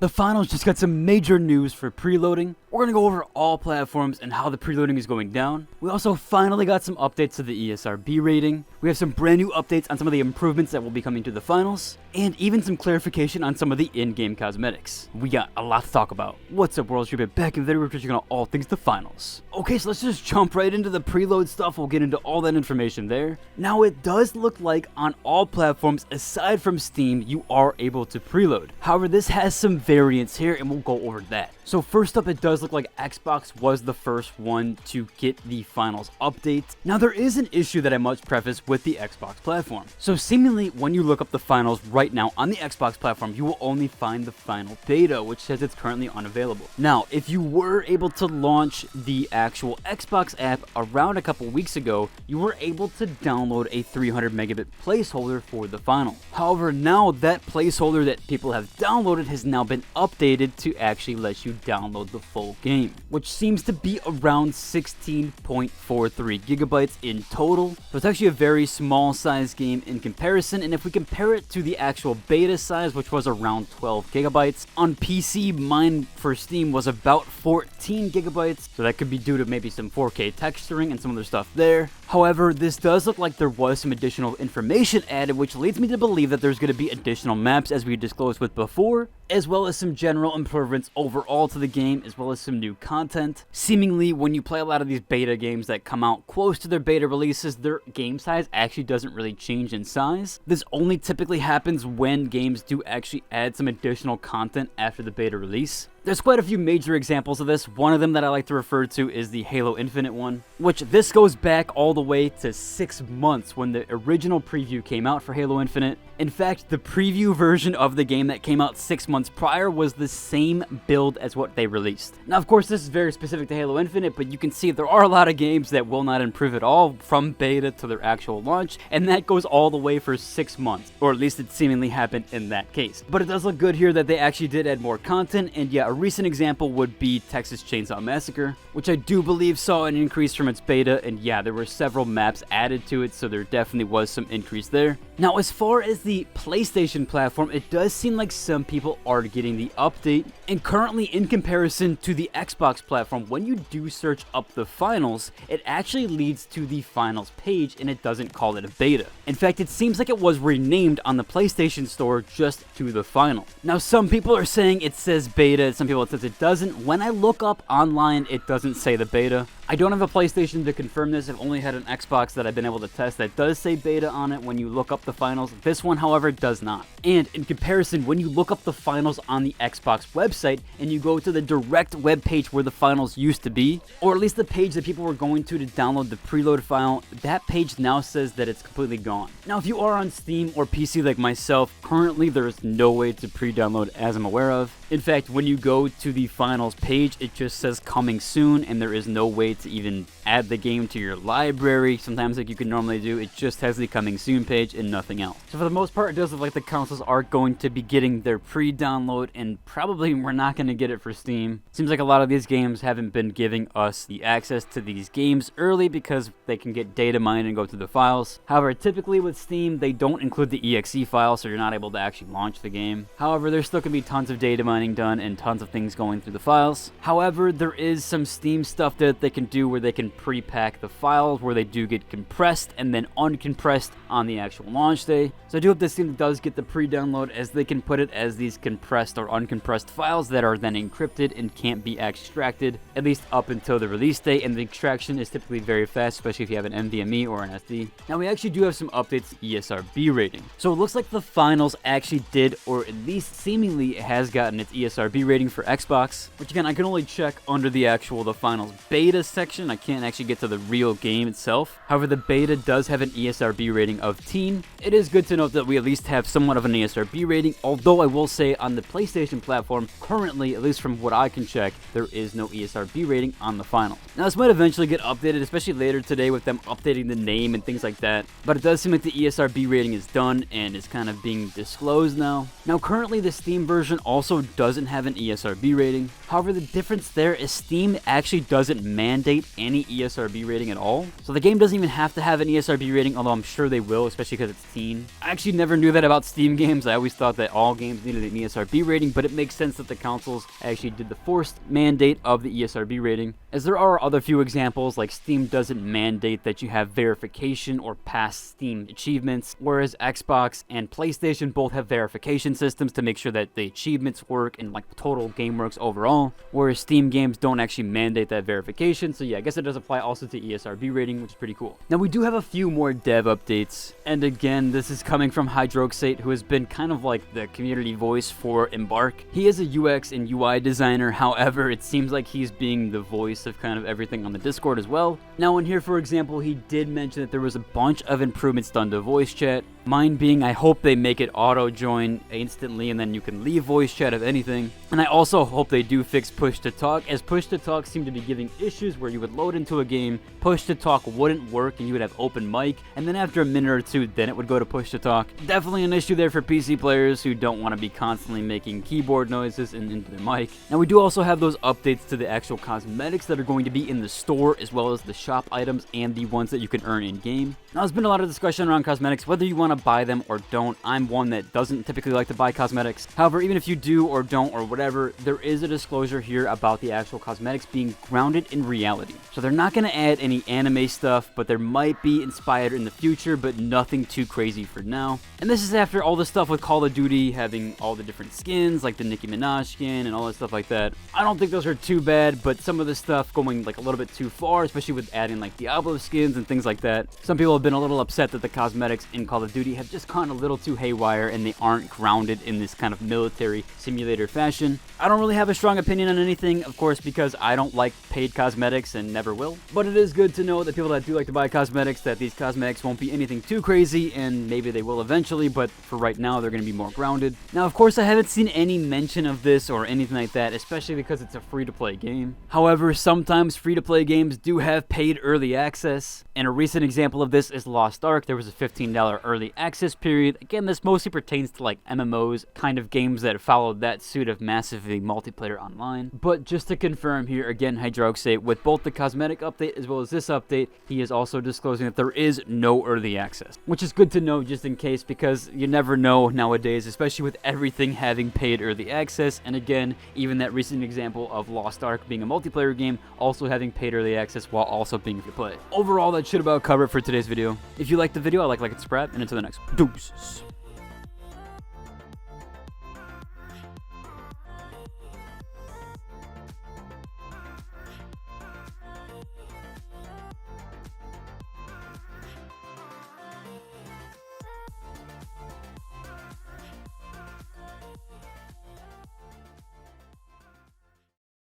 The finals just got some major news for preloading. We're going to go over all platforms and how the preloading is going down. We also finally got some updates to the ESRB rating. We have some brand new updates on some of the improvements that will be coming to the finals, and even some clarification on some of the in-game cosmetics. We got a lot to talk about. What's up, World Street? Back in the video, we're touching on all things the finals. Okay, so let's just jump right into the preload stuff. We'll get into all that information there. Now, it does look like on all platforms, aside from Steam, you are able to preload. However, this has some variants here, and we'll go over that. So first up, it does look like Xbox was the first one to get the finals update. Now, there is an issue that I must preface with the Xbox platform. So seemingly, when you look up the finals right now on the Xbox platform, you will only find the final beta, which says it's currently unavailable. Now, if you were able to launch the actual Xbox app around a couple weeks ago, you were able to download a 300 megabit placeholder for the final. However, now that placeholder that people have downloaded has now been updated to actually let you download the full game, which seems to be around 16.43 gigabytes in total. So it's actually a very small size game in comparison, and if we compare it to the actual beta size, which was around 12 gigabytes, on PC, mine for Steam was about 14 gigabytes, so that could be due to maybe some 4K texturing and some other stuff there. However, this does look like there was some additional information added, which leads me to believe that there's going to be additional maps, as we disclosed with before, as well as some general improvements overall to the game, as well as some new content. Seemingly, when you play a lot of these beta games that come out close to their beta releases, their game size actually doesn't really change in size. This only typically happens when games do actually add some additional content after the beta release. There's quite a few major examples of this. One of them that I like to refer to is the Halo Infinite one, which this goes back all the way to 6 months when the original preview came out for Halo Infinite. In fact, the preview version of the game that came out 6 months prior was the same build as what they released. Now, of course, this is very specific to Halo Infinite, but you can see there are a lot of games that will not improve at all from beta to their actual launch, and that goes all the way for 6 months, or at least it seemingly happened in that case. But it does look good here that they actually did add more content, and yeah, a recent example would be Texas Chainsaw Massacre, which I do believe saw an increase from its beta, and yeah, there were several maps added to it, so there definitely was some increase there. Now, as far as the PlayStation platform, it does seem like some people are getting the update, and currently in comparison to the Xbox platform, when you do search up the finals, it actually leads to the finals page, and it doesn't call it a beta. In fact, it seems like it was renamed on the PlayStation Store just to the final. Now, some people are saying it says beta, some people it says it doesn't. When I look up online, it doesn't say the beta. I don't have a PlayStation to confirm this. I've only had an Xbox that I've been able to test that does say beta on it when you look up the finals. This one, however, does not. And in comparison, when you look up the finals on the Xbox website and you go to the direct web page where the finals used to be, or at least the page that people were going to download the preload file, that page now says that it's completely gone. Now, if you are on Steam or PC like myself, currently there is no way to pre-download as I'm aware of. In fact, when you go to the finals page, it just says coming soon, and there is no way to even add the game to your library sometimes like you can normally do. It just has the coming soon page and nothing else. So for the most part, it does look like the consoles are going to be getting their pre-download, and probably we're not going to get it for Steam. Seems like a lot of these games haven't been giving us the access to these games early because they can get data mined and go through the files. However, typically with Steam, they don't include the exe file, so you're not able to actually launch the game. However, there's still going to be tons of data mining done and tons of things going through the files. However, there is some Steam stuff that they can do where they can pre-pack the files, where they do get compressed and then uncompressed on the actual launch day. So I do hope this Steam does get the pre-download, as they can put it as these compressed or uncompressed files that are then encrypted and can't be extracted, at least up until the release date, and the extraction is typically very fast, especially if you have an NVMe or an SD. Now, we actually do have some updates to ESRB rating. So it looks like the finals actually did, or at least seemingly has gotten its ESRB rating for Xbox, which again, I can only check under the finals beta section. I can't actually get to the real game itself. However, the beta does have an ESRB rating of teen. It is good to note that we at least have somewhat of an ESRB rating, although I will say on the PlayStation platform, currently, at least from what I can check, there is no ESRB rating on the final. Now, this might eventually get updated, especially later today with them updating the name and things like that, but it does seem like the ESRB rating is done and is kind of being disclosed now. Now, currently, the Steam version also doesn't have an ESRB rating. However, the difference there is Steam actually doesn't mandate mandate any ESRB rating at all. So the game doesn't even have to have an ESRB rating, although I'm sure they will, especially because it's teen. I actually never knew that about Steam games. I always thought that all games needed an ESRB rating, but it makes sense that the consoles actually did the forced mandate of the ESRB rating, as there are other few examples, like Steam doesn't mandate that you have verification or pass Steam achievements, whereas Xbox and PlayStation both have verification systems to make sure that the achievements work and like the total game works overall, whereas Steam games don't actually mandate that verification. So yeah, I guess it does apply also to ESRB rating, which is pretty cool. Now we do have a few more dev updates, and again, this is coming from Hydroxate, who has been kind of like the community voice for Embark. He is a UX and UI designer, however, it seems like he's being the voice of kind of everything on the Discord as well. Now in here, for example, he did mention that there was a bunch of improvements done to voice chat. Mine being, I hope they make it auto join instantly and then you can leave voice chat of anything. And I also hope they do fix push to talk, as push to talk seemed to be giving issues where you would load into a game, push to talk wouldn't work, and you would have open mic, and then after a minute or two, then it would go to push to talk. Definitely an issue there for PC players who don't want to be constantly making keyboard noises into their mic. Now we do also have those updates to the actual cosmetics that are going to be in the store, as well as the shop items and the ones that you can earn in game. Now there's been a lot of discussion around cosmetics, whether you want to buy them or don't. I'm one that doesn't typically like to buy cosmetics. However, even if you do or don't or whatever, there is a disclosure here about the actual cosmetics being grounded in reality. So they're not going to add any anime stuff, but there might be inspired in the future, but nothing too crazy for now. And this is after all the stuff with Call of Duty having all the different skins, like the Nicki Minaj skin and all that stuff like that. I don't think those are too bad, but some of the stuff going like a little bit too far, especially with adding like Diablo skins and things like that. Some people have been a little upset that the cosmetics in Call of Duty have just gone a little too haywire and they aren't grounded in this kind of military simulator fashion. I don't really have a strong opinion on anything, of course, because I don't like paid cosmetics and never will. But it is good to know that people that do like to buy cosmetics, that these cosmetics won't be anything too crazy, and maybe they will eventually, but for right now, they're going to be more grounded. Now, of course, I haven't seen any mention of this or anything like that, especially because it's a free-to-play game. However, sometimes free-to-play games do have paid early access, and a recent example of this is Lost Ark. There was a $15 early access period. Again, this mostly pertains to like MMOs, kind of games that followed that suit of massively multiplayer online. But just to confirm here, again, Hydroxate, with both the cosmetic update as well as this update, he is also disclosing that there is no early access, which is good to know just in case, because you never know nowadays, especially with everything having paid early access. And again, even that recent example of Lost Ark being a multiplayer game, also having paid early access while also being free to play. Overall, that should about cover it for today's video. If you liked the video, I like and subscribe, and until the next. Deuces.